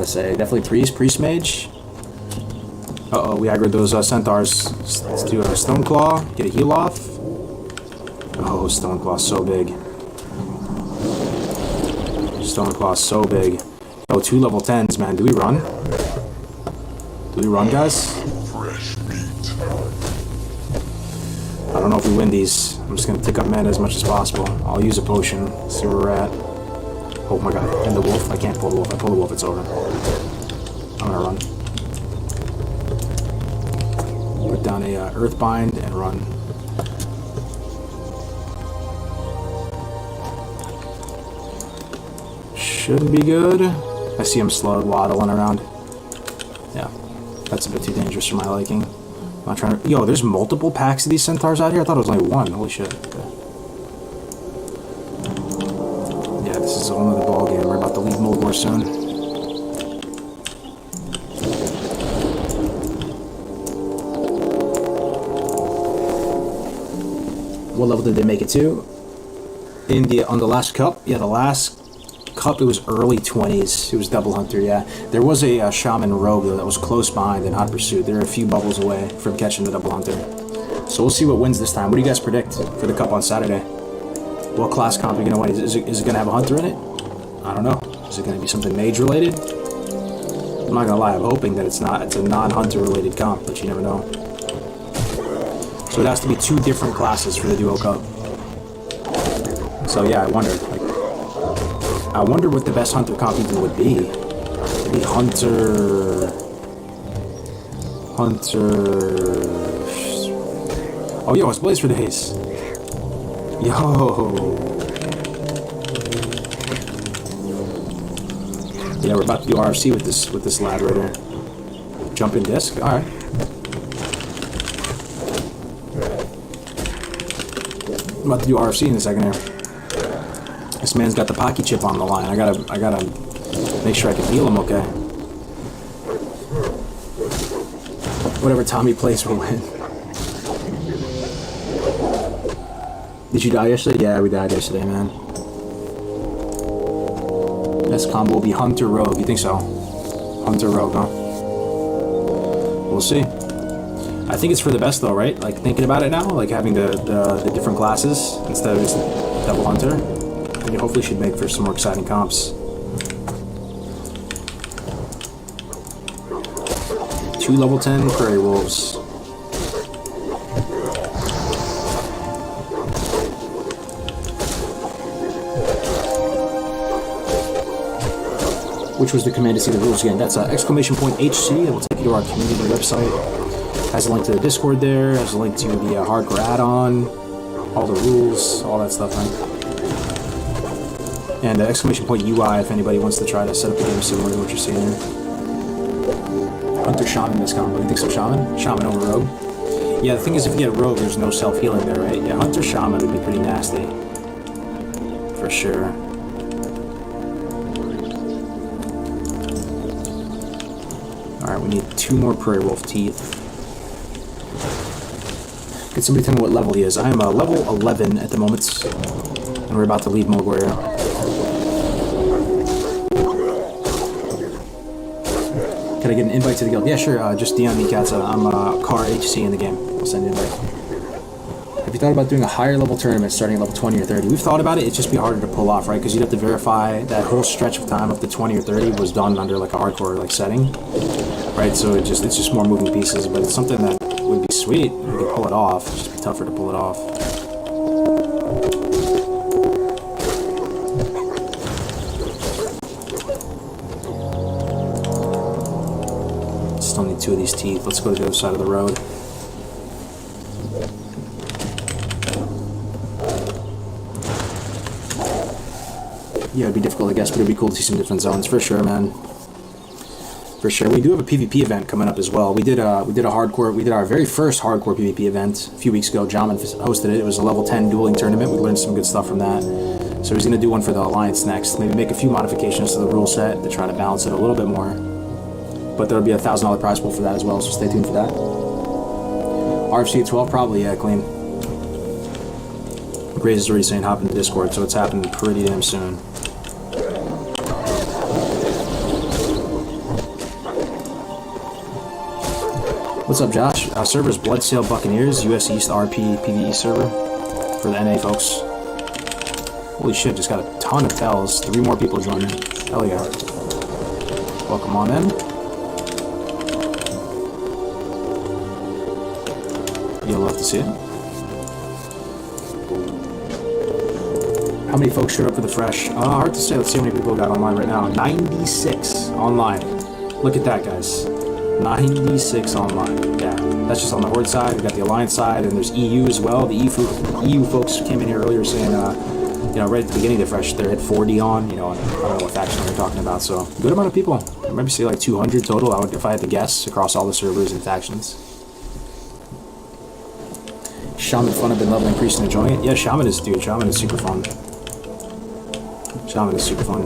gotta say. Definitely priest mage. Uh-oh, we aggroed those centaurs. Let's do a Stoneclaw, get a heal off. Oh, Stoneclaw, so big. Stoneclaw, so big. Oh, 2 level 10s, man. Do we run? Do we run, guys? I don't know if we win these. I'm just gonna tick up mana as much as possible. I'll use a potion, see where we're at. Oh my god, and the wolf. I can't pull the wolf. If I pull the wolf, it's over. I'm gonna run. Put down a Earthbind and run. Should be good. I see him slowed waddling around. Yeah, that's a bit too dangerous for my liking. I'm not trying to. Yo, there's multiple packs of these centaurs out here. I thought it was only one. Holy shit. Okay. Yeah, this is a whole other ball game. We're about to leave Mulgore soon. What level did they make it to? On the last cup? Yeah, the last cup, it was early 20s. It was double hunter, yeah. There was a shaman rogue though that was close behind in hot pursuit. They were a few bubbles away from catching the double hunter. So we'll see what wins this time. What do you guys predict for the cup on Saturday? What class comp are you gonna win? Is it gonna have a hunter in it? I don't know. Is it gonna be something mage related? I'm not gonna lie, I'm hoping that it's not. It's a non-hunter related comp, but you never know. So it has to be 2 different classes for the duo cup. So yeah, I wonder what the best hunter comp even would be. Maybe hunter. Oh yo, it's Blaze for days. Yo. Yeah, we're about to do RFC with this lad right here. Jumping disc. All right. I'm about to do RFC in a second here. This man's got the Pocky chip on the line. I gotta make sure I can heal him okay. Whatever Tommy plays will win. Did you die yesterday? Yeah, we died yesterday, man. Best combo will be Hunter Rogue. You think so? Hunter Rogue, huh? We'll see. I think it's for the best though, right? Like thinking about it now, like having the different classes instead of just double hunter. It hopefully should make for some more exciting comps. 2 level 10 Prairie Wolves. Which was the command to see the rules again? That's exclamation point HC. That will take you to our community website. Has a link to the Discord there. Has a link to the hardcore add-on. All the rules, all that stuff, man. And exclamation point UI if anybody wants to try to set up a game similar to what you're seeing here. Hunter Shaman this combo. You think so, Shaman? Shaman over Rogue? Yeah, the thing is if you get a Rogue, there's no self-healing there, right? Yeah, Hunter Shaman would be pretty nasty. For sure. Alright, we need 2 more Prairie Wolf teeth. Could somebody tell me what level he is? I am level 11 at the moment. And we're about to leave Mulgore here. Can I get an invite to the guild? Yeah, sure. Just DM me, Katza. I'm Car HC in the game. I'll send you an invite. Have you thought about doing a higher level tournament starting at level 20 or 30? We've thought about it. It'd just be harder to pull off, right? Because you'd have to verify that whole stretch of time up to 20 or 30 was done under like a hardcore like setting, right? So it's just more moving pieces. But it's something that would be sweet. We could pull it off. It'd just be tougher to pull it off. Still need 2 of these teeth. Let's go to the other side of the road. Yeah, it'd be difficult, I guess, but it'd be cool to see some different zones for sure, man. For sure. We do have a PvP event coming up as well. We did our very first hardcore PvP event a few weeks ago. Jamin hosted it. It was a level 10 dueling tournament. We learned some good stuff from that. So he's going to do one for the Alliance next. Maybe make a few modifications to the rule set to try to balance it a little bit more. But there'll be a $1,000 prize pool for that as well, so stay tuned for that. RFC at 12, probably, yeah, clean. Graze is already saying hop into Discord, so it's happening pretty damn soon. What's up, Josh? Server's Bloodsail Buccaneers, US East RP PvE server for the NA folks. Holy shit, just got a ton of tells. 3 more people joining. Hell yeah. Welcome on in. You'll love to see it. How many folks showed up for the fresh? Hard to say. Let's see how many people got online right now. 96 online. Look at that, guys. 96 online. Yeah, that's just on the Horde side. We got the Alliance side, and there's EU as well. The EU folks came in here earlier saying, you know, right at the beginning of the fresh, they had 40 on. You know, I don't know what faction they're talking about. So, good amount of people. Maybe say like 200 total. If I had to guess across all the servers and factions. Shaman fun. I've been level increasing and enjoying it. Yeah, Shaman is, dude. Shaman is super fun. Shaman is super fun.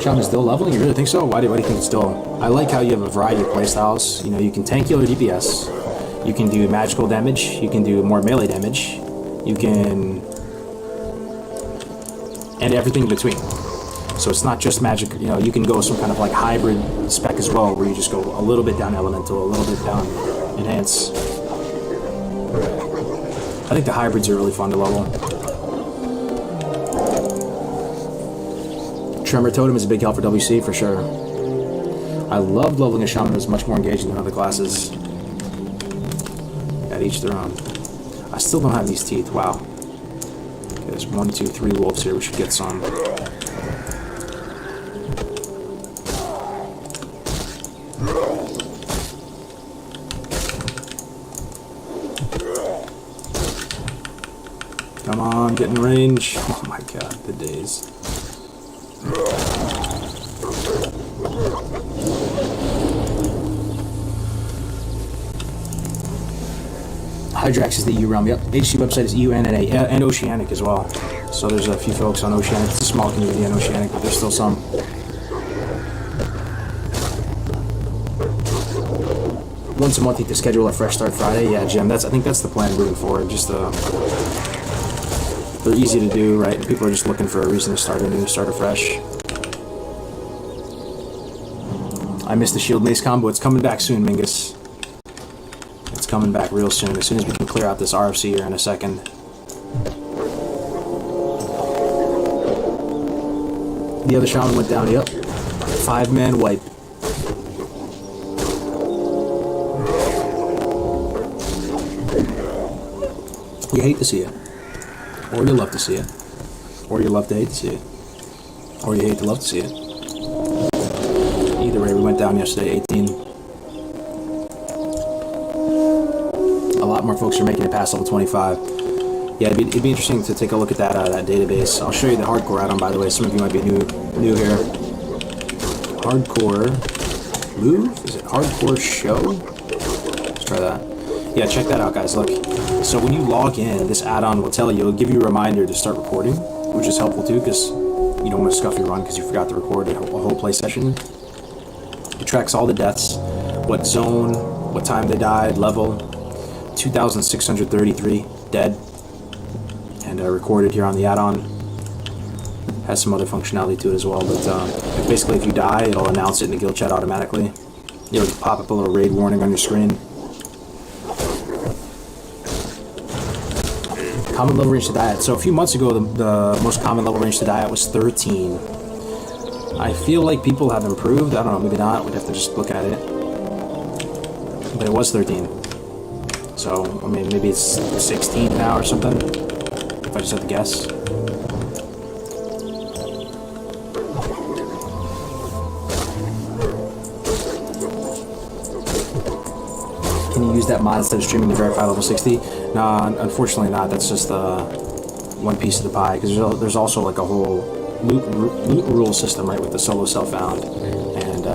Shaman is still leveling? You really think so? Why do you think it's still? I like how you have a variety of playstyles. You know, you can tank, heal, or DPS. You can do magical damage. You can do more melee damage. You can... and everything in between. So it's not just magic. You know, you can go some kind of like hybrid spec as well, where you just go a little bit down elemental, a little bit down enhance. I think the hybrids are really fun to level. Tremor Totem is a big help for WC, for sure. I love leveling a Shaman. It's much more engaging than other classes. At each their own. I still don't have these teeth. Wow. Okay, there's 1, 2, 3 wolves here. We should get some. Come on, get in range. Oh my god, the days. Hydrax is the EU realm. Yep. HC website is EU and NA, and Oceanic as well. So there's a few folks on Oceanic. It's a small community on Oceanic, but there's still some. Once a month, you can schedule a fresh start Friday. Yeah, Jim. I think that's the plan moving forward. Just they're easy to do, right? And people are just looking for a reason to start anew, start afresh. I missed the shield mace combo. It's coming back soon, Mingus. It's coming back real soon. As soon as we can clear out this RFC here in a second. The other shaman went down. Yep. 5-man wipe. You hate to see it. Or you love to see it. Or you love to hate to see it. Or you hate to love to see it. Either way, we went down yesterday, 18. A lot more folks are making it past level 25. Yeah, it'd be interesting to take a look at that that database. I'll show you the hardcore add-on, by the way. Some of you might be new here. Hardcore move? Is it hardcore show? Let's try that. Yeah, check that out, guys. Look. So when you log in, this add-on will tell you, it'll give you a reminder to start recording, which is helpful too, because you don't want to scuff your run because you forgot to record a whole play session. It tracks all the deaths, what zone, what time they died, level, 2,633 dead, and recorded here on the add-on. Has some other functionality to it as well, but basically if you die, it'll announce it in the guild chat automatically. It'll pop up a little raid warning on your screen. Common level range to die at. So a few months ago, the most common level range to die at was 13. I feel like people have improved. I don't know, maybe not. We'd have to just look at it. But it was 13. So, I mean, maybe it's 16 now or something. If I just have to guess. Can you use that mod instead of streaming to verify level 60? No, unfortunately not. That's just one piece of the pie. Because there's also like a whole loot rule system, right, with the solo self-found. And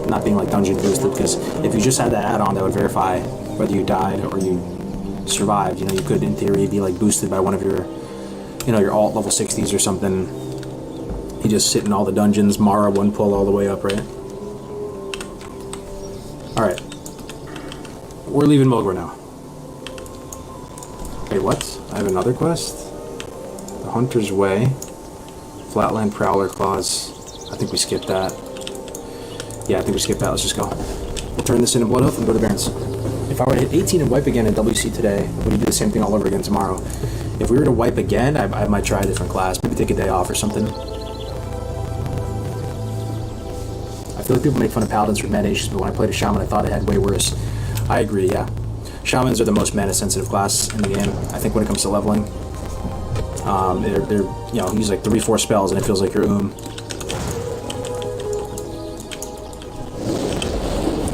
not being like dungeon boosted. Because if you just had that add-on that would verify whether you died or you survived, you know, you could in theory be like boosted by one of your, you know, your alt level 60s or something. You just sit in all the dungeons, Mara one pull all the way up, right? Alright. We're leaving Mulgore now. Wait, what? I have another quest? The Hunter's Way. Flatland Prowler Claws. I think we skipped that. Yeah, I think we skipped that. Let's just go. turn this into Blood Oath and go to Barrens. If I were to hit 18 and wipe again in WC today, would you do the same thing all over again tomorrow? If we were to wipe again, I might try a different class. Maybe take a day off or something. I feel like people make fun of Paladins for mana issues, but when I played a Shaman, I thought it had way worse. I agree, yeah. Shamans are the most mana-sensitive class in the game, I think, when it comes to leveling. They're you know, use like 3-4 spells and it feels like you're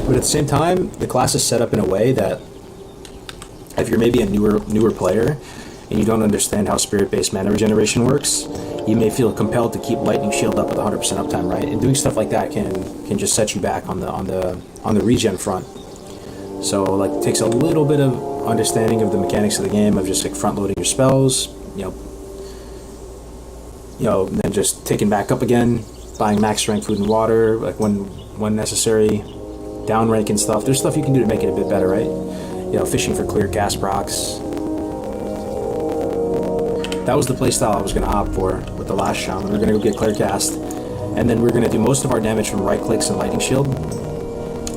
But at the same time, the class is set up in a way that if you're maybe a newer player and you don't understand how spirit-based mana regeneration works, you may feel compelled to keep Lightning Shield up with 100% uptime, right? And doing stuff like that can just set you back on the regen front. So like it takes a little bit of understanding of the mechanics of the game of just like front loading your spells, you know, and then just taking back up again, buying max strength food and water, like when necessary, down rank and stuff. There's stuff you can do to make it a bit better, right? You know, fishing for clear cast procs. That was the playstyle I was going to opt for with the last Shaman. We were going to go get clear cast, and then we are going to do most of our damage from right clicks and lightning shield,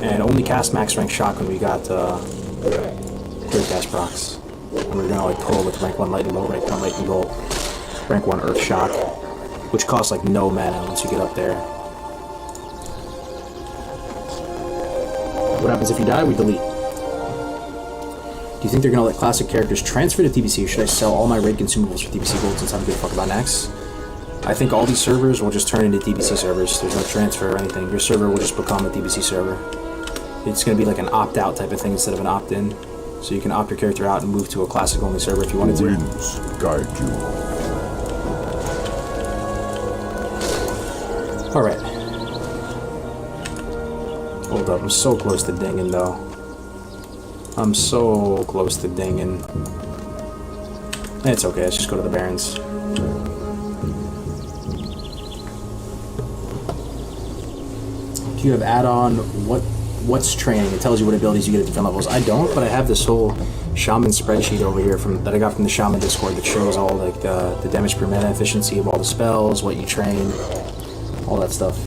and only cast max rank shock when we got clear cast procs. And we're going to like pull with rank 1 lightning bolt, rank 1 lightning bolt, rank 1 earth shock, which costs like no mana once you get up there. What happens if you die? We delete. Do you think they're going to let classic characters transfer to TBC, or should I sell all my raid consumables for TBC gold since I don't give a fuck about Nex? I think all these servers will just turn into TBC servers. There's no transfer or anything. Your server will just become a TBC server. It's going to be like an opt-out type of thing instead of an opt-in. So you can opt your character out and move to a classic-only server if you wanted to. Winds guide you. Alright. Hold up, I'm so close to dinging though. I'm so close to dinging. It's okay, let's just go to the Barrens. Do you have add-on what's training? It tells you what abilities you get at different levels. I don't, but I have this whole Shaman spreadsheet over here that I got from the Shaman Discord that shows all like the damage per mana efficiency of all the spells, what you train, all that stuff.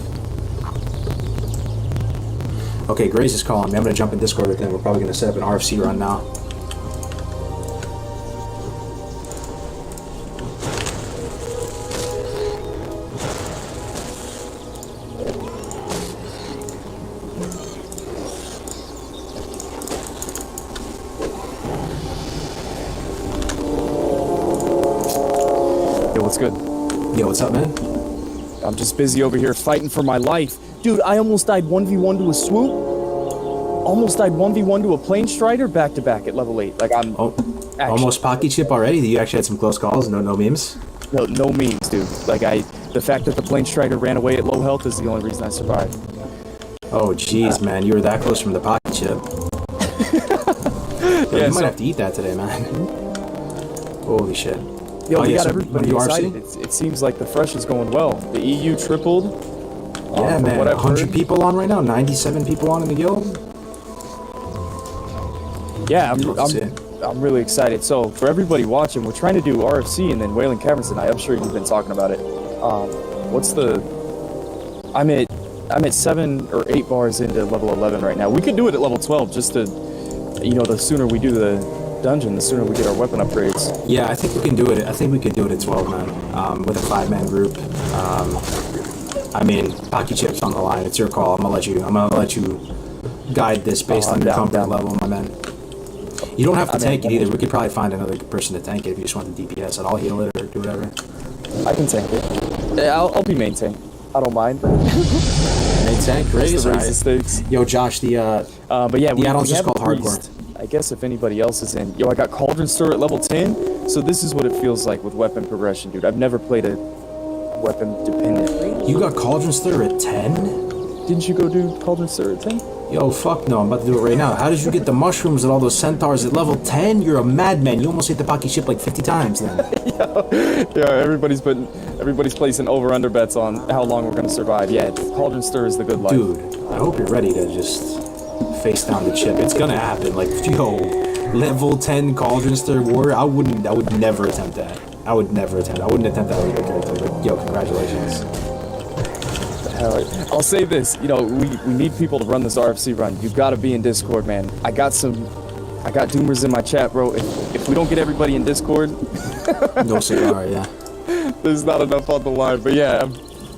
Okay, Grace is calling me. I'm going to jump in Discord with him. We're probably going to set up an RFC run now. Yo, what's good? Yo, what's up, man? I'm just busy over here fighting for my life. Dude, I almost died 1v1 to a swoop. Almost died 1v1 to a plane strider back-to-back at level 8. Like, I'm... almost Pocky Chip already? You actually had some close calls? No memes? No memes, dude. Like, the fact that the plane strider ran away at low health is the only reason I survived. Oh, jeez, man. You were that close from the Pocky Chip. Yeah, you might have to eat that today, man. Holy shit. Yo, we got everybody excited. It seems like the fresh is going well. The EU tripled. Yeah, man, 100 people on right now, 97 people on in the guild. Yeah, I'm really excited. So for everybody watching, we're trying to do RFC and then Wailing Caverns tonight. I'm sure you've been talking about it. I'm at 7 or 8 bars into level 11 right now. We could do it at level 12 just to, you know, the sooner we do the dungeon, the sooner we get our weapon upgrades. Yeah, I think we can do it. I think we could do it at 12, man, with a 5-man group. I mean, Pocky Chip's on the line. It's your call. I'm gonna let you guide this based on your comfort level, my man. You don't have to tank it either. We could probably find another person to tank it if you just want the DPS, and I'll heal it or do whatever. I can tank it. Yeah, I'll be main tank. I don't mind. Main tank, great. The stakes. Yo, Josh, the add-on's just called hardcore. I guess if anybody else is in. Yo, I got Cauldron Stir at level 10, so this is what it feels like with weapon progression, dude. I've never played a weapon dependent. You got Cauldron Stir at 10? Didn't you go do Cauldron Stir at 10? Yo, fuck no, I'm about to do it right now. How did you get the mushrooms and all those centaurs at level 10? You're a madman. You almost hit the Pocky Ship like 50 times then. Yeah, everybody's placing over-under bets on how long we're gonna survive. Yeah, Cauldron Stir is the good life. Dude, I hope you're ready to just face down the chip. It's gonna happen. Like, yo, level 10 Cauldron Stir Warrior, I would never attempt that. I wouldn't attempt that with your character, but yo, congratulations. I'll say this, you know, we need people to run this RFC run. You've got to be in Discord, man. I got Doomers in my chat, bro. If we don't get everybody in Discord, no cigar, yeah. There's not enough on the line. But yeah,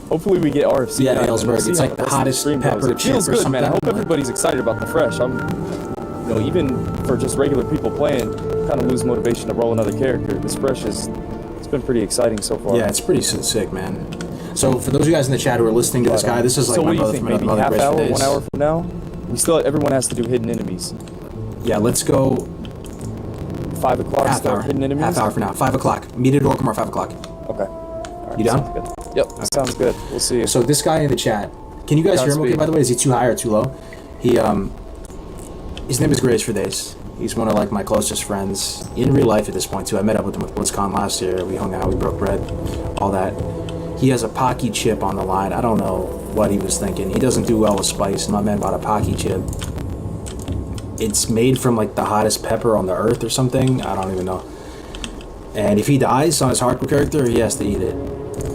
hopefully we get RFC. Yeah, Aylesbury. It's like the hottest pepper chip. It feels good, man. I hope Right? everybody's excited about the fresh. I'm, you know, even for just regular people playing, kind of lose motivation to roll another character. This fresh it's been pretty exciting so far. Yeah, it's pretty sick, man. So for those of you guys in the chat who are listening to this guy, this is like so my what do you brother think? from Maybe another half race hour, for days. 1 hour from now? Everyone has to do hidden enemies. Yeah, let's go 5 o'clock. half hour. Hidden enemies. Half hour from now. 5 o'clock. Meet at Orkamar 5 o'clock. Okay. All right, You down? sounds good. Yep, that sounds good. We'll see you. So this guy in the chat, can you guys hear him okay, by the way? Is he too high or too low? His name is Grace for Days. He's one of like my closest friends in real life at this point too. I met up with him at BlizzCon last year. We hung out, we broke bread, all that. He has a Pocky chip on the line. I don't know what he was thinking. He doesn't do well with spice. My man bought a Pocky chip. It's made from like the hottest pepper on the earth or something. I don't even know. And if he dies on his hardcore character, he has to eat it.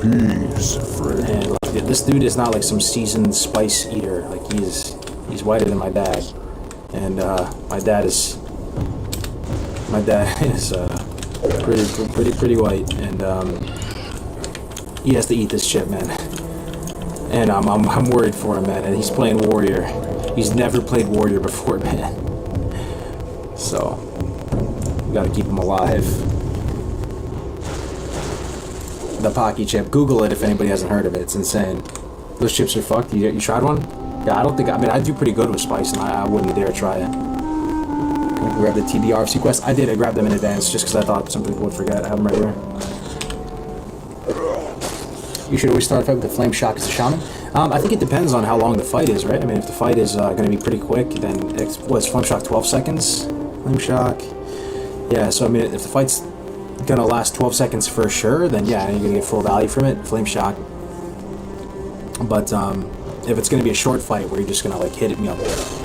And like, this dude is not like some seasoned spice eater. Like he's whiter than my dad. And my dad is pretty white, and he has to eat this chip, man. And I'm worried for him, man. And he's playing Warrior. He's never played Warrior before, man. So we gotta keep him alive. The Pocky chip. Google it if anybody hasn't heard of it. It's insane. Those chips are fucked. You tried one? Yeah, I don't think. I mean, I do pretty good with spice, and I wouldn't dare try it. Can I grab the TBRFC quest? I did. I grabbed them in advance just because I thought some people would forget. I have them right here. You should always start a fight with the Flame Shock as a shaman. I think it depends on how long the fight is, right? I mean, if the fight is going to be pretty quick, then it's Flame Shock 12 seconds? Flame Shock. Yeah, so I mean, if the fight's going to last 12 seconds for sure, then yeah, you're going to get full value from it. Flame Shock. But if it's going to be a short fight where you're just going to like hit it,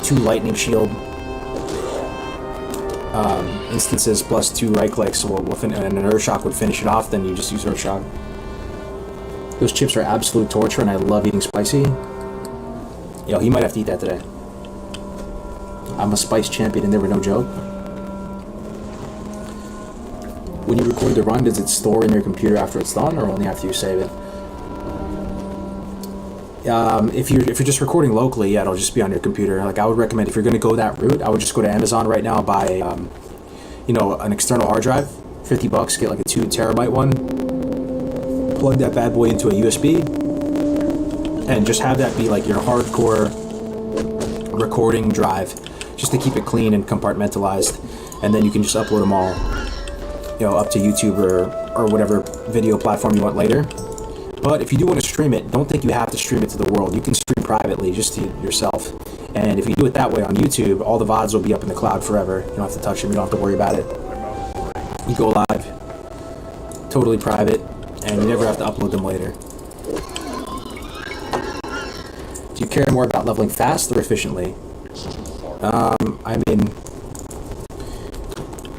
2 lightning shield instances plus 2 right clicks, and an Earth Shock would finish it off, then you just use Earth Shock. Those chips are absolute torture, and I love eating spicy. Yo, he might have to eat that today. I'm a spice champion, and there were no joke. When you record the run, does it store in your computer after it's done, or only after you save it? If you're just recording locally, yeah, it'll just be on your computer. Like I would recommend, if you're going to go that route, I would just go to Amazon right now, buy an external hard drive, $50, get like a 2 terabyte one, plug that bad boy into a USB, and just have that be like your hardcore recording drive, just to keep it clean and compartmentalized, and then you can just upload them all, up to YouTube or whatever video platform you want later. But if you do want to stream it, don't think you have to stream it to the world. You can stream privately, just to yourself. And if you do it that way on YouTube, all the VODs will be up in the cloud forever. You don't have to touch them. You don't have to worry about it. You go live, totally private, and you never have to upload them later. Do you care more about leveling fast or efficiently? I mean,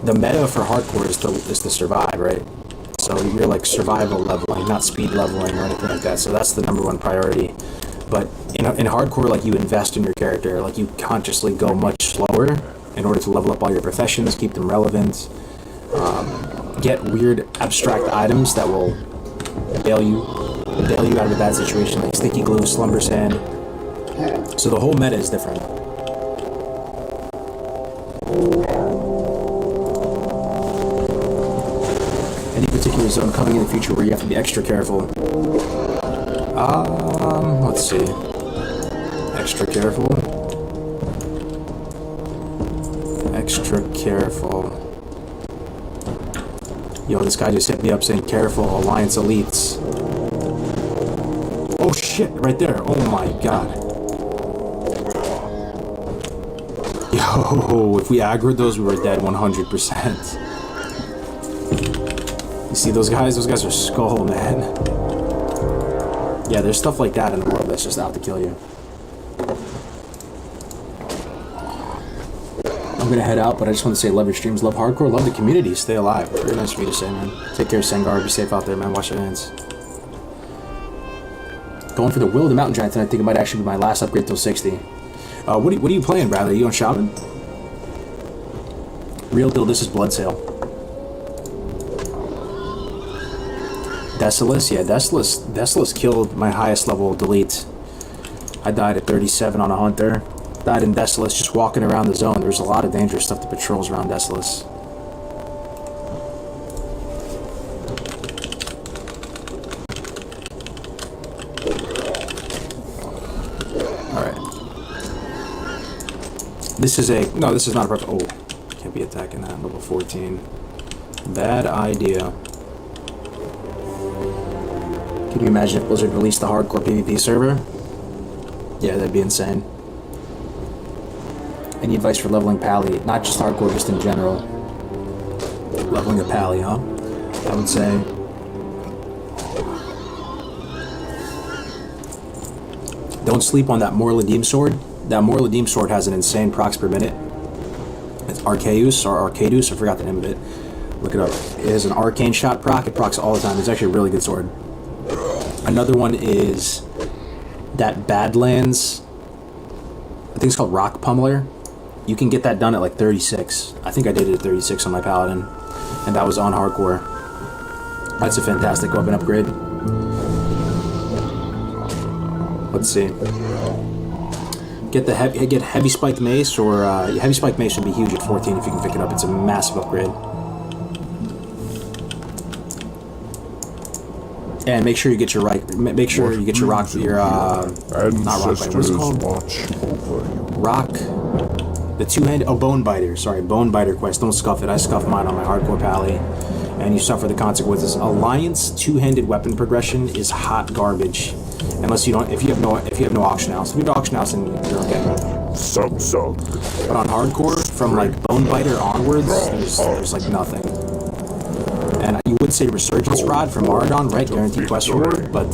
the meta for hardcore is to survive, right? So you're like survival leveling, not speed leveling or anything like that. So that's the number one priority. But in hardcore, like you invest in your character, like you consciously go much slower in order to level up all your professions, keep them relevant, get weird abstract items that will bail you out of a bad situation, like sticky glue, slumber sand. So the whole meta is different. Any particular zone coming in the future where you have to be extra careful? Let's see. Extra careful. Extra careful. Yo, this guy just hit me up saying careful, Alliance Elites. Oh shit, right there. Oh my god. Yo, if we aggroed those, we were dead 100%. You see those guys? Those guys are skull, man. Yeah, there's stuff like that in the world that's just out to kill you. I'm gonna head out, but I just want to say love your streams, love hardcore, love the community, stay alive. Very nice for you to say, man. Take care, Sengar. Be safe out there, man. Wash your hands. Going for the Will of the Mountain Giant, and I think it might actually be my last upgrade till 60. What are you playing, Bradley? Are you on Shaman? Real deal, this is Bloodsail. Desolus, yeah, Desolus killed my highest level delete. I died at 37 on a Hunter. Died in Desolus just walking around the zone. There's a lot of dangerous stuff that patrols around Desolus. This is a... No, this is not a... Oh, can't be attacking that. Level 14. Bad idea. Can you imagine if Blizzard released the hardcore PvP server? Yeah, that'd be insane. Any advice for leveling Pally? Not just hardcore, just in general. Leveling a Pally, huh? I would say... Don't sleep on that Morladim sword. That Morladim sword has an insane procs per minute. It's Arceus or Arcadus, I forgot the name of it. Look it up. It has an arcane shot proc. It procs all the time. It's actually a really good sword. Another one is that Badlands. I think it's called Rock Pummeler. You can get that done at like 36. I think I did it at 36 on my Paladin, and that was on hardcore. That's a fantastic weapon upgrade. Let's see. Get heavy spiked mace, or heavy spiked mace would be huge at 14 if you can pick it up. It's a massive upgrade. And make sure you get your rock. Make sure you get your rock. Your not rock biter. What's it called? Rock. The two-handed. Oh, bone biter. Sorry, bone biter quest. Don't scuff it. I scuffed mine on my hardcore Pally, and you suffer the consequences. Alliance two-handed weapon progression is hot garbage. Unless you don't, if you have no auction house. If you have an auction house, then you're okay. But on hardcore, from like Bone Biter onwards, there's like nothing. And you would say Resurgence Rod from Maraudon, right? Guaranteed quest reward, but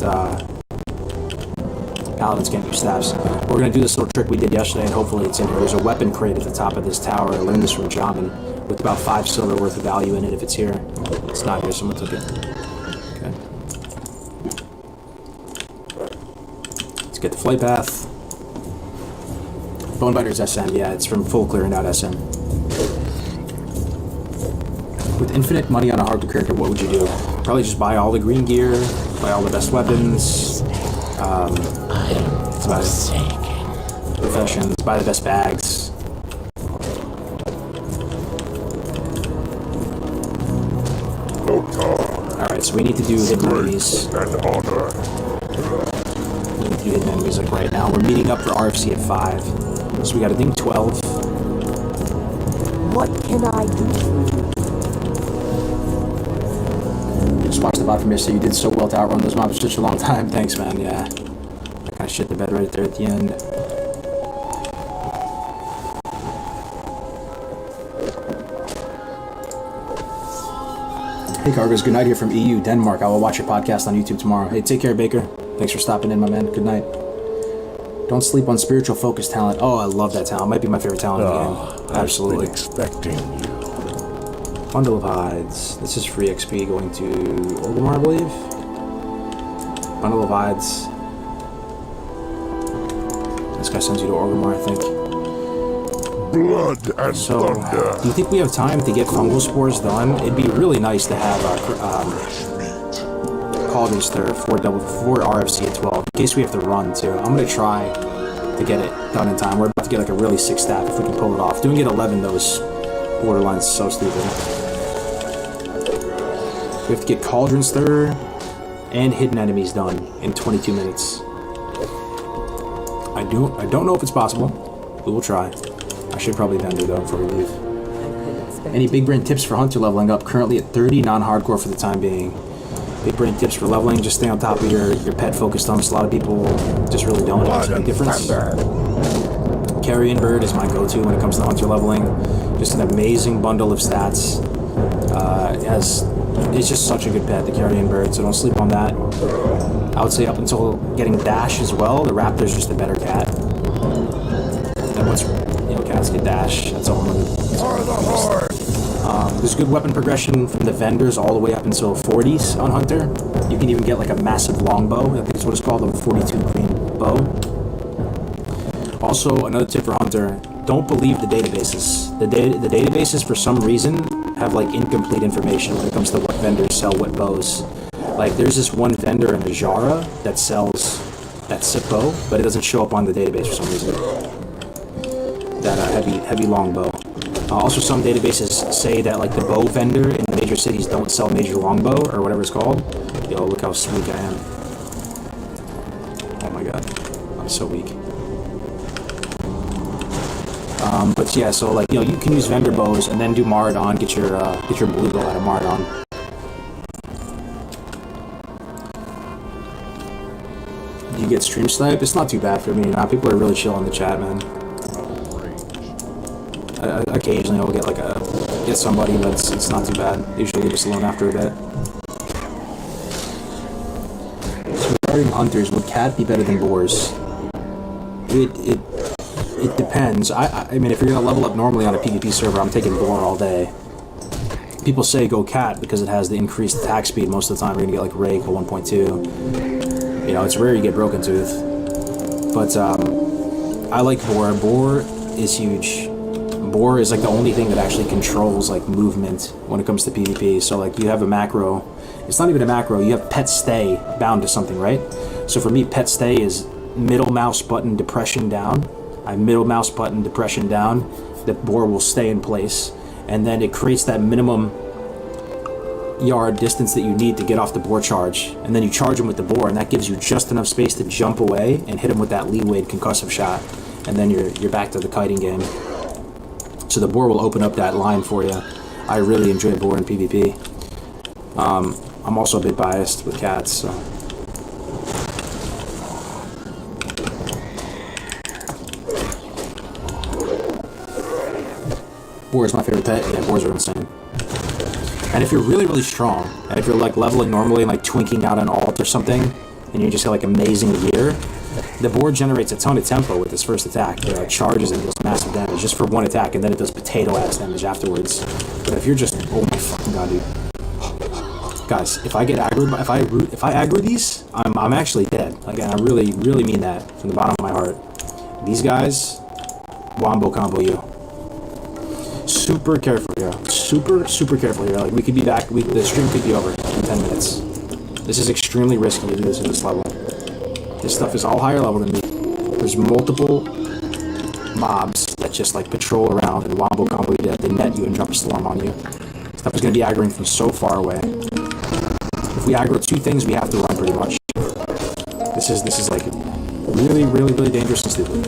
Paladins can't use staffs. We're gonna do this little trick we did yesterday, and hopefully it's in here. There's a weapon crate at the top of this tower. I learned this from Jamin, with about 5 silver worth of value in it. If it's here, it's not here. Someone took it. Okay. Get the flight path. Bone Biter's SM, yeah, it's from full clearing out SM. With infinite money on a hardcore character, what would you do? Probably just buy all the green gear, buy all the best weapons. It's about it. Professions, buy the best bags. Alright, so we need to do hidden enemies. Hidden enemies like right now. We're meeting up for RFC at 5. So we got a thing 12. What can I do for you? Just watched the bot from yesterday. You did so well to outrun those mobs for such a long time. Thanks, man. Yeah. I kind of shit the bed right there at the end. Hey, Cargos. Good night here from EU, Denmark. I will watch your podcast on YouTube tomorrow. Hey, take care, Baker. Thanks for stopping in, my man. Good night. Don't sleep on spiritual focus talent. Oh, I love that talent. Might be my favorite talent in the game. Absolutely. I've been expecting you. Bundle of hides. This is free XP going to Orgrimmar, I believe. Bundle of hides. This guy sends you to Orgrimmar, I think. Blood and thunder. Do you think we have time to get fungal spores done? It'd be really nice to have Cauldron Stir for RFC at 12, in case we have to run too. I'm gonna try to get it done in time. We're about to get like a really sick staff if we can pull it off. Doing it 11 though is borderline so stupid. We have to get Cauldron Stir and hidden enemies done in 22 minutes. I don't know if it's possible. We will try. I should probably then do though before we leave. Any big brain tips for Hunter leveling up? Currently at 30, non-hardcore for the time being. Big brain tips for leveling: just stay on top of your pet focus stumps. A lot of people just really don't know the difference. Carrion Bird is my go-to when it comes to Hunter leveling. Just an amazing bundle of stats. It's just such a good pet, the Carrion Bird, so don't sleep on that. I would say up until getting Dash as well, the Raptor's just a better cat. And once cats get Dash, that's all I'm gonna do. There's good weapon progression from the vendors all the way up until 40s on Hunter. You can even get like a massive longbow. I think that's what it's called, a 42 green bow. Also, another tip for Hunter: don't believe the databases. The databases, for some reason, have like incomplete information when it comes to what vendors sell what bows. Like, there's this one vendor in Ajara that sells that SIP bow, but it doesn't show up on the database for some reason. That heavy longbow. Also, some databases say that like the bow vendor in the major cities don't sell major longbow or whatever it's called. Yo, look how weak I am. Oh my god, I'm so weak. But yeah, so like, you know, you can use vendor bows and then do Maradon, get your blue bow out of Maradon. You get stream snipe. It's not too bad for me. Now people are really chill in the chat, man. Occasionally I'll get like get somebody, but it's not too bad. Usually leave us alone after a bit. So regarding hunters, would cat be better than boars? It depends. I mean, if you're gonna level up normally on a PvP server, I'm taking boar all day. People say go cat because it has the increased attack speed. Most of the time you're gonna get like Rake or 1.2. You know, it's rare you get Broken Tooth. But I like boar. Boar is huge. Boar is like the only thing that actually controls like movement when it comes to PvP. So like you have a macro. It's not even a macro. You have pet stay bound to something, right? So for me, pet stay is middle mouse button depression down. I middle mouse button depression down. The boar will stay in place, and then it creates that minimum yard distance that you need to get off the boar charge, and then you charge him with the boar, and that gives you just enough space to jump away and hit him with that leeway concussive shot, and then you're back to the kiting game. So the boar will open up that line for you. I really enjoy boar in PvP. I'm also a bit biased with cats, so. Boar is my favorite pet. Yeah, boars are insane. And if you're really, really strong, and if you're like leveling normally and like twinking out an alt or something, and you just got like amazing gear, the boar generates a ton of tempo with its first attack. It charges and deals massive damage just for one attack, and then it does potato ass damage afterwards. But if you're just, oh my fucking god, dude, guys, if I get aggroed, if I aggro these, I'm actually dead. Like, I really, really mean that from the bottom of my heart. These guys, wombo combo you. Super careful here. Super careful here. Like, we could be back. The stream could be over in 10 minutes. This is extremely risky to do this at this level. This stuff is all higher level than me. There's multiple mobs that just like patrol around and wombo combo you dead. They net you and drop a storm on you. Stuff is going to be aggroing from so far away. If we aggro two things, we have to run pretty much. This is like really, really, really dangerous and stupid.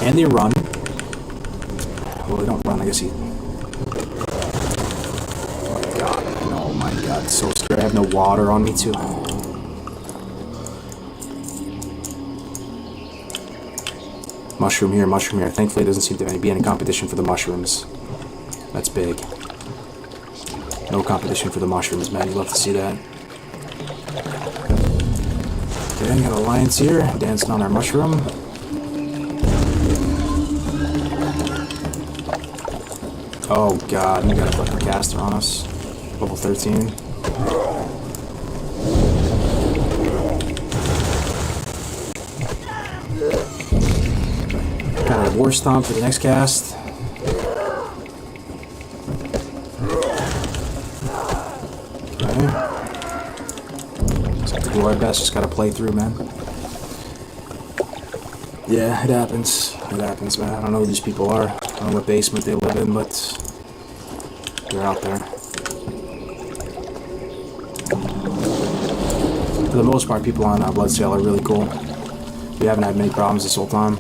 And they run. Well, they don't run, I guess he... Oh my god, it's so scary. I have no water on me, too. Mushroom here, mushroom here. Thankfully, there doesn't seem to be any competition for the mushrooms. That's big. No competition for the mushrooms, man. You love to see that. Okay, I got Alliance here, dancing on our mushroom. Oh god, we got a fucking caster on us. Level 13. Got a war stomp for the next cast. Okay. Just have to do our best, just gotta play through, man. Yeah, it happens. It happens, man. I don't know who these people are. I don't know what basement they live in, but they're out there. For the most part, people on Bloodsail are really cool. We haven't had many problems this whole time.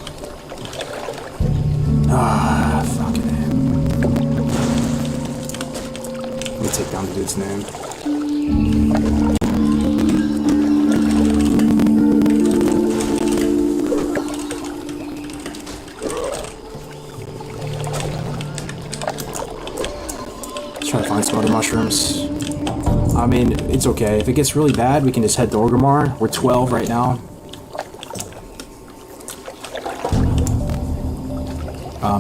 Ah, fucking it. Let me take down the dude's name. Trying to find some other mushrooms. I mean, it's okay. If it gets really bad, we can just head to Orgrimmar. We're 12 right now.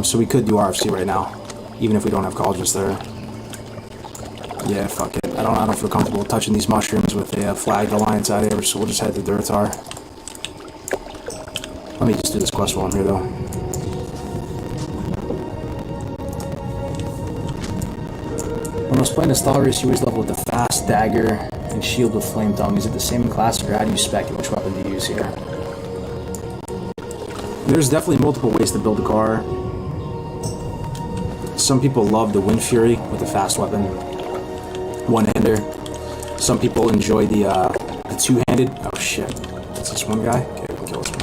So we could do RFC right now, even if we don't have cauldrons there. Yeah, fuck it. I don't feel comfortable touching these mushrooms with a flagged alliance out here, so we'll just head to Durtar. Let me just do this quest while I'm here, though. When I was playing the Star Race, you always level with the fast dagger and shield with flame tongue. Is it the same in classic, or how do you spec it? Which weapon do you use here? There's definitely multiple ways to build a car. Some people love the Wind Fury with the fast weapon, one-hander. Some people enjoy the two-handed. Oh shit! Is this one guy? Okay, we can kill this one.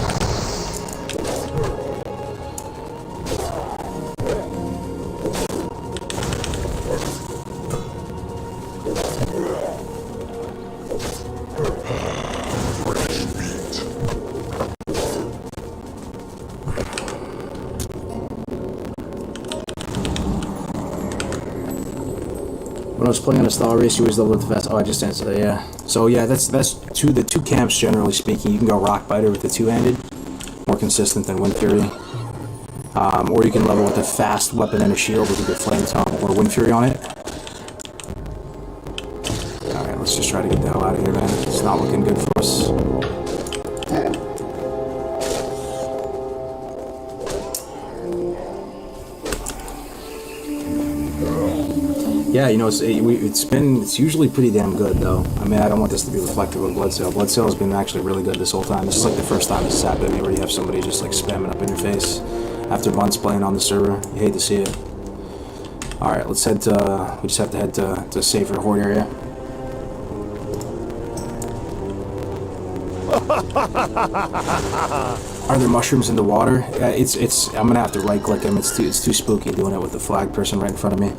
When I was playing on a Star Race, you always level with the fast. Oh, I just answered that, yeah. So yeah, that's the two camps, generally speaking. You can go Rockbiter with the two-handed, more consistent than Wind Fury. Or you can level with a fast weapon and a shield with a good flame tongue or Wind Fury on it. Alright, let's just try to get the hell out of here, man. It's not looking good for us. Yeah, you know, it's usually pretty damn good, though. I mean, I don't want this to be reflective of Bloodsail. Bloodsail has been actually really good this whole time. This is like the first time this has happened to me where you have somebody just like spamming up in your face after months playing on the server. You hate to see it. Alright, let's head to, we just have to head to safer horde area. Are there mushrooms in the water? I'm gonna have to right click them. It's too spooky doing it with the flag person right in front of me.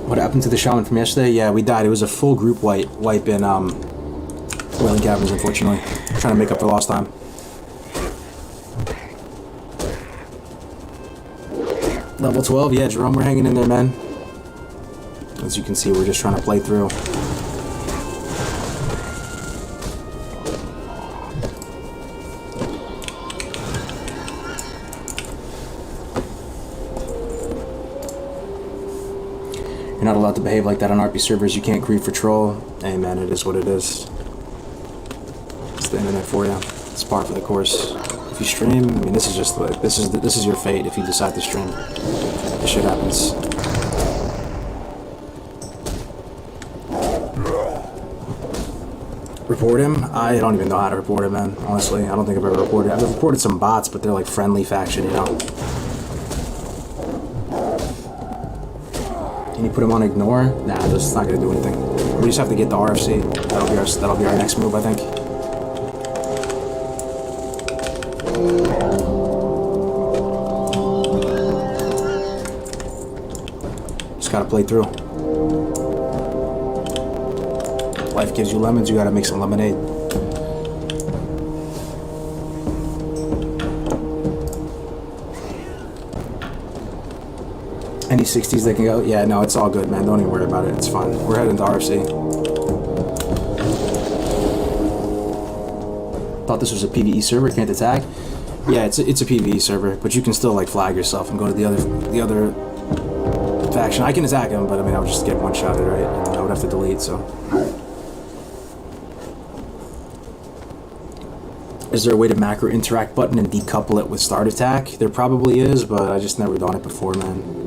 What happened to the shaman from yesterday? Yeah, we died. It was a full group wipe in Wailing Caverns, unfortunately. Trying to make up for lost time. Level 12, yeah, Jerome, we're hanging in there, man. As you can see, we're just trying to play through. You're not allowed to behave like that on RP servers. You can't grieve for troll. Hey man, it is what it is. It's the internet for you. It's par for the course. If you stream, I mean, this is just like this is your fate. If you decide to stream, this shit happens. Report him? I don't even know how to report him, man. Honestly, I don't think I've ever reported. I've reported some bots, but they're like friendly faction, you know. Can you put him on ignore? Nah, this is not gonna do anything. We just have to get the RFC. That'll be our next move, I think. Just gotta play through. Life gives you lemons, you gotta make some lemonade. Any 60s they can go? Yeah, no, it's all good, man. Don't even worry about it. It's fine. We're heading to RFC. Thought this was a PvE server. Can't attack? Yeah, it's a PvE server, but you can still like flag yourself and go to the other faction. I can attack them, but I mean, I would just get one-shotted, right? And I would have to delete, so. Is there a way to macro interact button and decouple it with start attack? There probably is, but I just never done it before, man.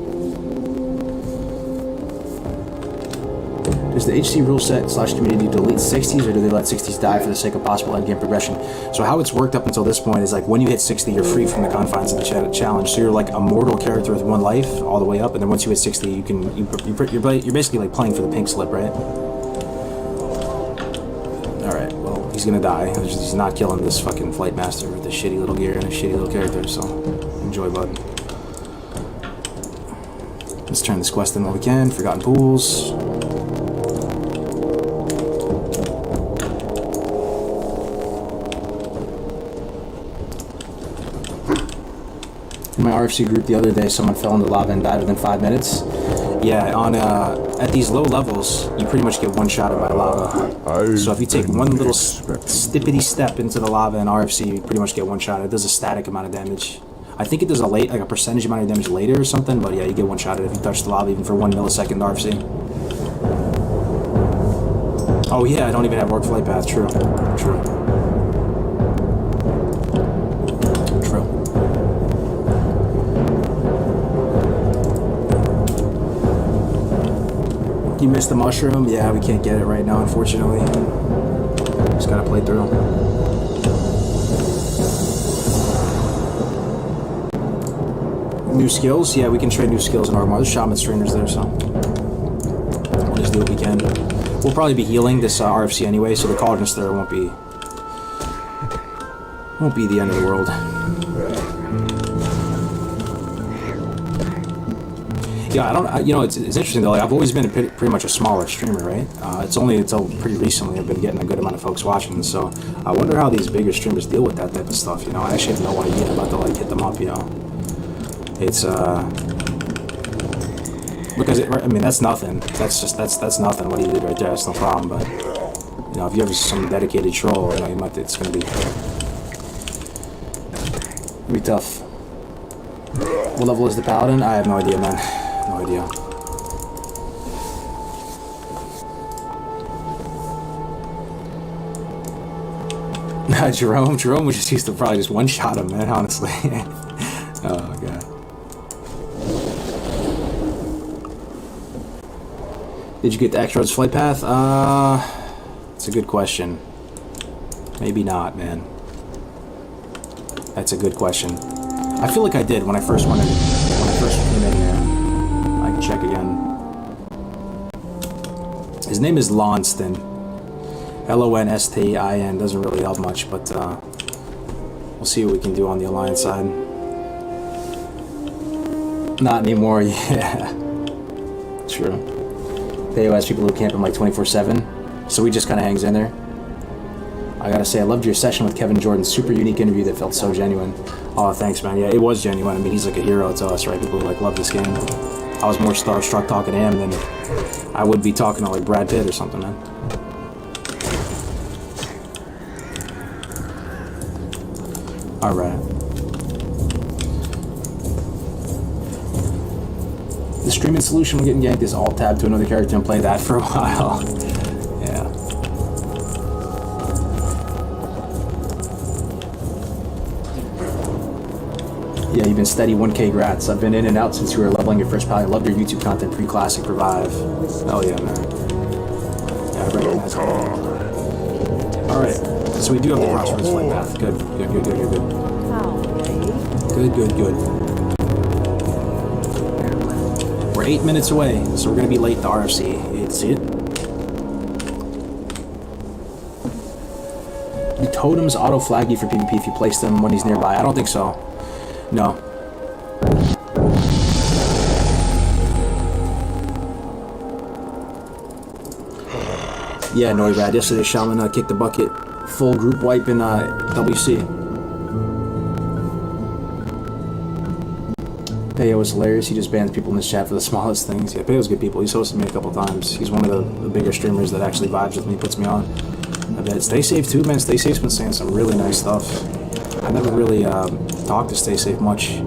Does the HC rule set / community delete 60s, or do they let 60s die for the sake of possible endgame progression? So how it's worked up until this point is like when you hit 60, you're free from the confines of the challenge. So you're like a mortal character with one life all the way up, and then once you hit 60, you're basically like playing for the pink slip, right? All right, well he's gonna die. He's not killing this fucking flight master with this shitty little gear and a shitty little character. So enjoy, bud. Let's turn this quest in while we can. Forgotten Pools. In my RFC group the other day, someone fell into lava and died within 5 minutes. Yeah, on at these low levels, you pretty much get one-shotted by lava. So if you take one little stippity step into the lava in RFC, you pretty much get one-shotted. It does a static amount of damage. I think it does like a percentage amount of damage later or something, but yeah, you get one-shotted if you touch the lava even for 1 millisecond in RFC. Oh yeah, I don't even have work flight path. True. You missed the mushroom? Yeah, we can't get it right now, unfortunately. Just gotta play through. New skills? Yeah, we can trade new skills in Armor. There's shaman trainers there, so we'll just do what we can. We'll probably be healing this RFC anyway, so the Cauldron Stir won't be the end of the world. Yeah, I don't. You know, it's interesting though. Like, I've always been pretty much a smaller streamer, right? It's only until pretty recently I've been getting a good amount of folks watching. So I wonder how these bigger streamers deal with that type of stuff. You know, I actually have no idea. I'm about to like hit them up. You know, it's because I mean that's nothing. That's nothing. What he did right there, that's no problem. But you know, if you ever see some dedicated troll, you know, you might. It's gonna be tough. What level is the Paladin? I have no idea, man. No idea. Jerome was just used to probably just one-shot him, man, honestly. Oh, God. Did you get the X-Roads flight path? That's a good question. Maybe not, man. That's a good question. I feel like I did when I first came in here. I can check again. His name is Lonstin. Lonstin. Doesn't really help much, but we'll see what we can do on the Alliance side. Not anymore, yeah. True. They has people who camp him like 24/7, so he just kind of hangs in there. I gotta say, I loved your session with Kevin Jordan. Super unique interview that felt so genuine. Oh, thanks, man. Yeah, it was genuine. I mean, he's like a hero to us, right? People who like love this game. I was more starstruck talking to him than I would be talking to like Brad Pitt or something, man. All right. The streaming solution when getting yanked is alt tab to another character and play that for a while. Yeah. Yeah, you've been steady 1K grats. I've been in and out since you were leveling your first pal. I loved your YouTube content pre-classic revive. Oh yeah, man. Yeah, I recognize that. Alright, so we do have the crossroads flight path. Good. Good. We're 8 minutes away, so we're gonna be late to RFC. See it? Do totems auto flag you for PvP if you place them when he's nearby? I don't think so. No. Yeah, no, Rad. Yesterday, Shaman kicked the bucket. Full group wipe in WC. Peo was hilarious. He just bans people in this chat for the smallest things. Yeah, Peo's good people. He's hosted me a couple times. He's one of the bigger streamers that actually vibes with me, puts me on. I bet. Stay Safe too, man. Stay Safe's been saying some really nice stuff. I never really talked to Stay Safe much,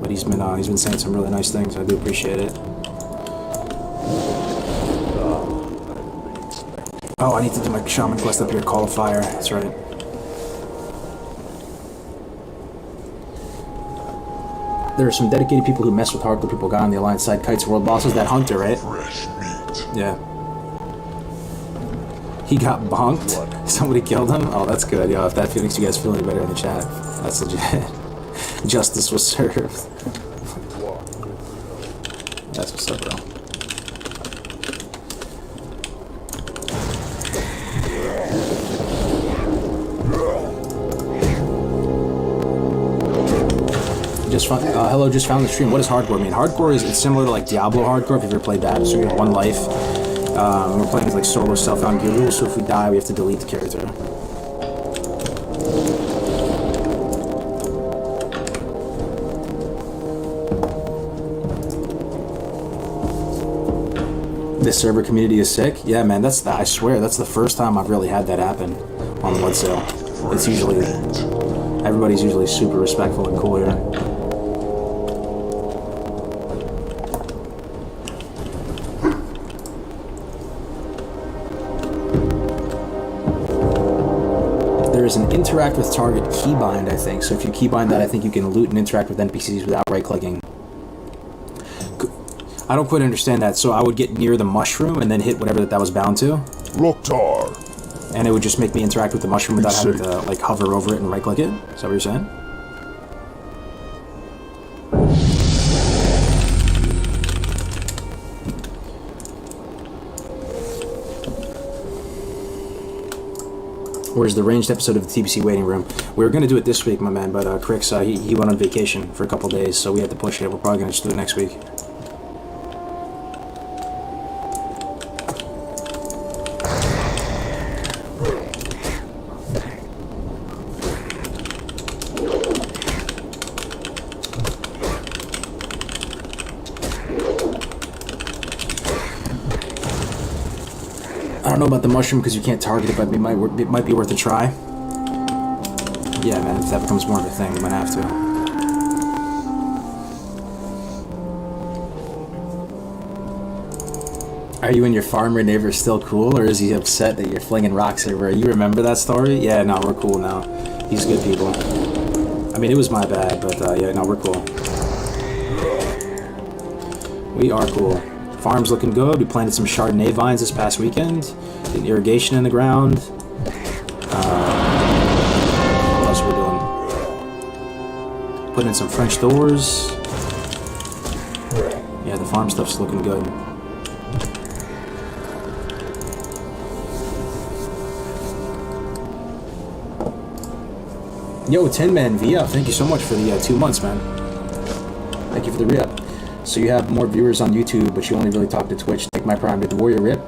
but he's been saying some really nice things. I do appreciate it. Oh, I need to do my shaman quest up here. Call of Fire. That's right. There are some dedicated people who mess with hardcore people. Guy on the Alliance side, Kite's world bosses. That Hunter, right? Fresh meat. Yeah. He got bonked. Somebody killed him. Oh, that's good. Yo, if that makes you guys feel any better in the chat, that's legit. Justice was served. That's what's up, bro. Just found the stream. What does hardcore mean? Hardcore it's similar to like Diablo hardcore if you've ever played that. So we have one life. We're playing with like solo self-found gear rules, so if we die, we have to delete the character. This server community is sick. Yeah, man. I swear that's the first time I've really had that happen on Blood Sale. It's usually everybody's usually super respectful and cool here. There is an interact with target keybind, I think. So if you keybind that, I think you can loot and interact with NPCs without right-clicking. I don't quite understand that. So I would get near the mushroom and then hit whatever that was bound to. Loktar. And it would just make me interact with the mushroom without having to like hover over it and right-click it. Is that what you're saying? Where's the ranged episode of the TBC waiting room? We were going to do it this week, my man, but Crix, he went on vacation for a couple days, so we had to push it. We're probably going to just do it next week. I don't know about the mushroom because you can't target it, but it might be worth a try. Yeah, man, if that becomes more of a thing, we might have to. Are you and your farmer neighbor still cool, or is he upset that you're flinging rocks everywhere? You remember that story? Yeah, no, we're cool now. He's good people. I mean, it was my bad, but yeah, no, we're cool. We are cool. Farm's looking good. We planted some Chardonnay vines this past weekend. Did irrigation in the ground. What else are we doing? Putting in some French doors. Yeah, the farm stuff's looking good. Yo, 10-man V-Up. Thank you so much for the 2 months, man. Thank you for the re-up. So you have more viewers on YouTube, but you only really talk to Twitch. Take my prime. Did the Warrior rip?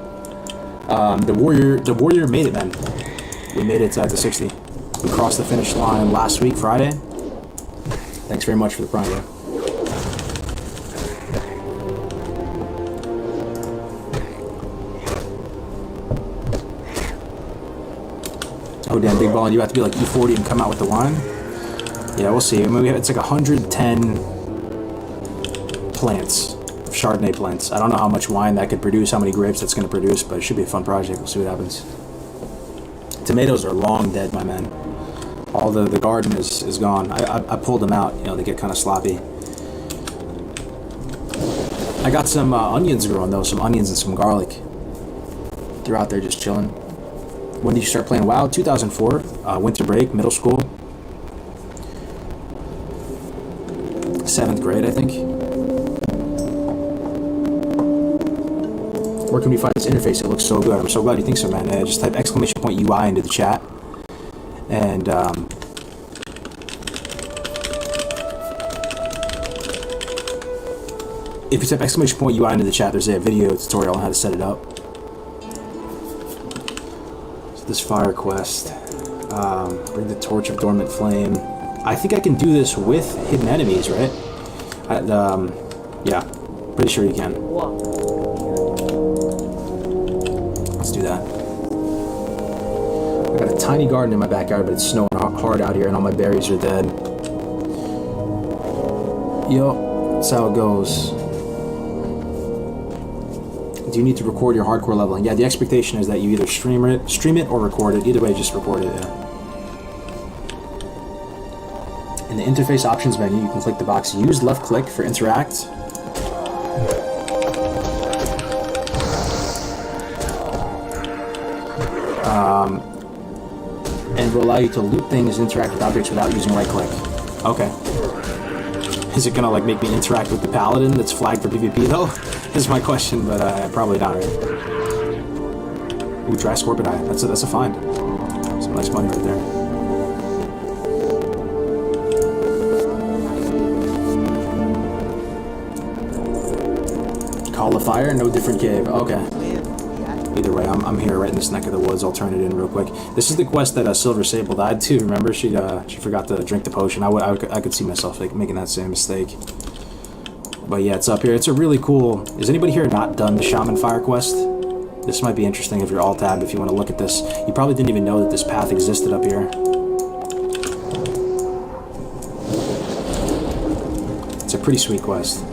The Warrior made it, man. We made it to 60. We crossed the finish line last week, Friday. Thanks very much for the prime, bro. Oh damn, big ball! You have to be like E40 and come out with the wine. Yeah, we'll see. I mean, it's like 110 plants, Chardonnay plants. I don't know how much wine that could produce, how many grapes that's going to produce, but it should be a fun project. We'll see what happens. Tomatoes are long dead, my man. All the garden is gone. I pulled them out. You know, they get kind of sloppy. I got some onions growing though, some onions and some garlic. They're out there just chilling. When did you start playing WoW? 2004, winter break, middle school. 7th grade, I think. Where can we find this interface? It looks so good. I'm so glad you think so, man. Just type !UI into the chat. And, if you type !UI into the chat, there's a video tutorial on how to set it up. So this fire quest. Bring the torch of dormant flame. I think I can do this with hidden enemies, right? Yeah, pretty sure you can. Let's do that. I got a tiny garden in my backyard, but it's snowing hard out here and all my berries are dead. Yup, that's how it goes. Do you need to record your hardcore leveling? Yeah, the expectation is that you either stream it or record it. Either way, just record it, yeah. In the interface options menu, you can click the box use left click for interact. And will allow you to loot things and interact with objects without using right click. Okay. Is it gonna like make me interact with the paladin that's flagged for PvP though? Is my question, but probably not, right? Ooh, dry scorpion eye. That's a find. Some nice money right there. Call of fire, no different cave. Okay. Either way, I'm here right in this neck of the woods. I'll turn it in real quick. This is the quest that Silver Sable died too. Remember, she forgot to drink the potion. I could see myself like, making that same mistake. But yeah, it's up here. It's a really cool... Is anybody here not done the Shaman Fire quest? This might be interesting if you're alt-tab, if you want to look at this. You probably didn't even know that this path existed up here. It's a pretty sweet quest.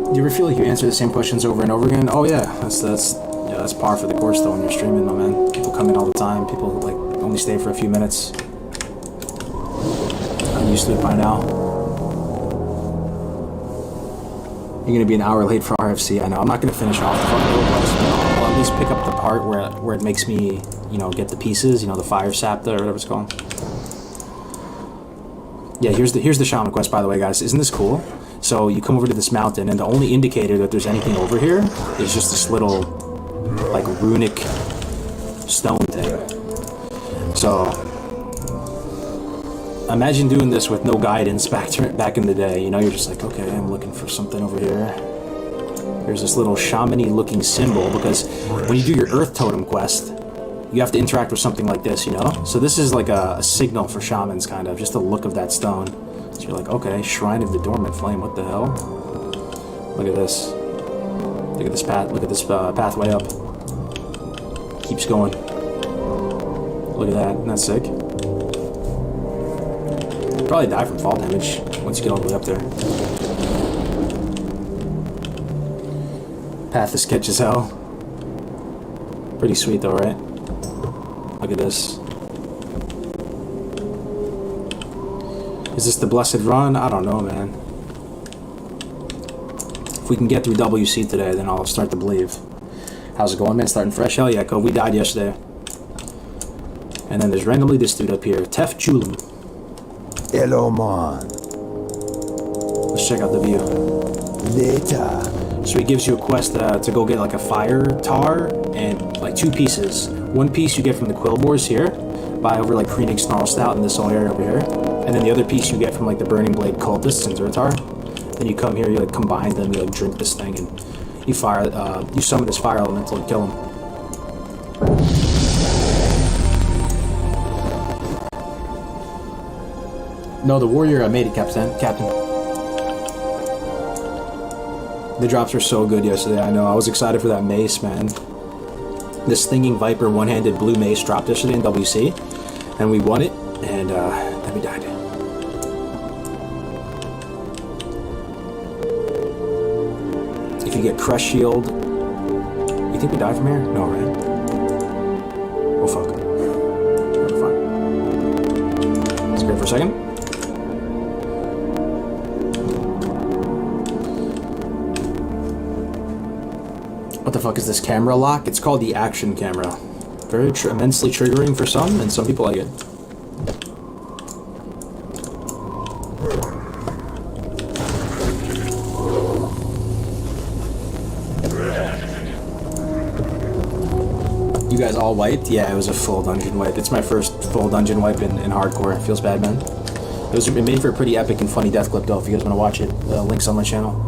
Do you ever feel like you answer the same questions over and over again? Oh yeah, that's par for the course though when you're streaming, though, man. People come in all the time. People like only stay for a few minutes. I'm used to it by now. You're gonna be an hour late for RFC. I know. I'm not gonna finish off the fucking quest. I'll at least pick up the part where it makes me, you know, get the pieces. You know, the fire sap or whatever it's called. Yeah, here's the shaman quest, by the way, guys. Isn't this cool? So you come over to this mountain, and the only indicator that there's anything over here is just this little, like, runic stone thing. So imagine doing this with no guidance back in the day. You know, you're just like, okay, I'm looking for something over here. There's this little shaman-y looking symbol, because when you do your Earth Totem quest, you have to interact with something like this, you know? So this is like a signal for shamans, kind of, just the look of that stone. So you're like, okay, Shrine of the Dormant Flame, what the hell? Look at this. Look at this path, look at this pathway up. Keeps going. Look at that, isn't that sick? You'll probably die from fall damage once you get all the way up there. Path is sketch as hell. Pretty sweet though, right? Look at this. Is this the blessed run? I don't know, man. If we can get through WC today, then I'll start to believe. How's it going, man? Starting fresh? Hell yeah, Cove. We died yesterday. And then there's randomly this dude up here, Tef Julim. Hello, man. Let's check out the view. Later. So he gives you a quest to go get like a fire tar and like 2 pieces. One piece you get from the Quillboars here, by over like Kreenig Snarlstout in this whole area over here. And then the other piece you get from like the Burning Blade cultists in Zertar. Then you come here, you like combine them, you like drink this thing, and you you summon this fire elemental and kill him. No, the warrior made it, Captain. The drops were so good yesterday, I know. I was excited for that mace, man. The Stinging Viper one-handed blue mace dropped yesterday in WC, and we won it, and then we died. If you get Crush Shield... You think we died from here? No, right? Oh, fuck. We're fine. Let's go for a second. What the fuck is this camera lock? It's called the action camera. Very immensely triggering for some, and some people like it. You guys all wiped? Yeah, it was a full dungeon wipe. It's my first full dungeon wipe in hardcore. It feels bad, man. It made for a pretty epic and funny death clip, though, if you guys want to watch it. The link's on my channel.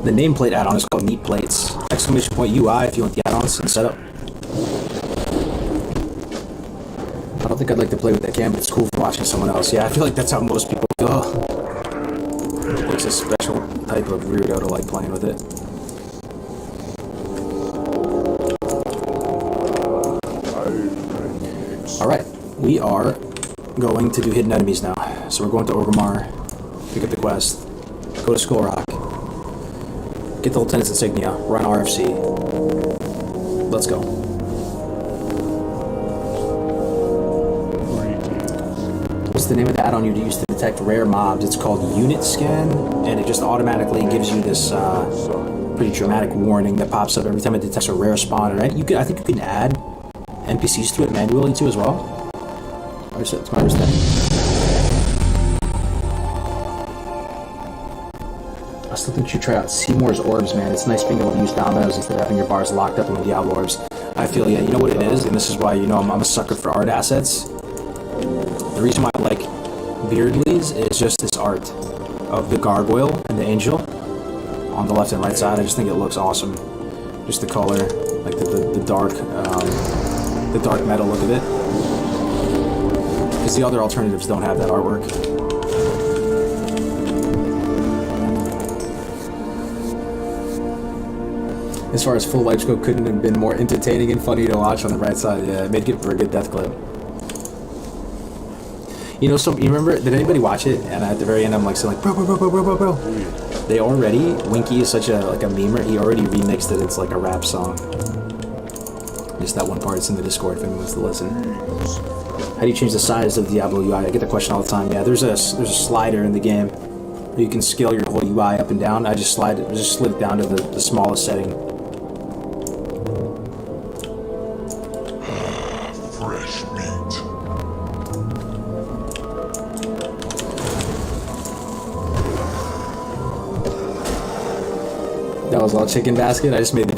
The nameplate add-on is called Neat Plates. Exclamation point UI if you want the add-ons and setup. I don't think I'd like to play with that cam, but it's cool for watching someone else. Yeah, I feel like that's how most people feel. It takes a special type of weirdo to like playing with it. Alright, we are going to do hidden enemies now. So we're going to Orgrimmar, pick up the quest, go to Skull Rock, get the Lieutenant's Insignia, run RFC. Let's go. What's the name of the add-on you use to detect rare mobs? It's called Unit Scan, and it just automatically gives you this pretty dramatic warning that pops up every time it detects a rare spawn, right? I think you can add NPCs to it manually too as well. It's my understanding. I still think you should try out Seymour's Orbs, man. It's nice being able to use dominoes instead of having your bars locked up in the Diablo Orbs. I feel, yeah, you know what it is, and this is why, you know, I'm a sucker for art assets. The reason why I like Beardley's is just this art of the gargoyle and the angel on the left and right side. I just think it looks awesome. Just the color, like the dark metal look of it. Because the other alternatives don't have that artwork. As far as full life scope, couldn't have been more entertaining and funny to watch on the right side. Yeah, it made it for a good death clip. You know, you remember? Did anybody watch it? And at the very end, I'm like, saying like, bro. They already, Winky is such a memer. He already remixed it. It's like a rap song. Just that one part. It's in the Discord if anyone wants to listen. How do you change the size of Diablo UI? I get the question all the time. Yeah, there's a slider in the game where you can scale your whole UI up and down. I just slid it down to the smallest setting. Fresh meat. That was all chicken basket. I just made the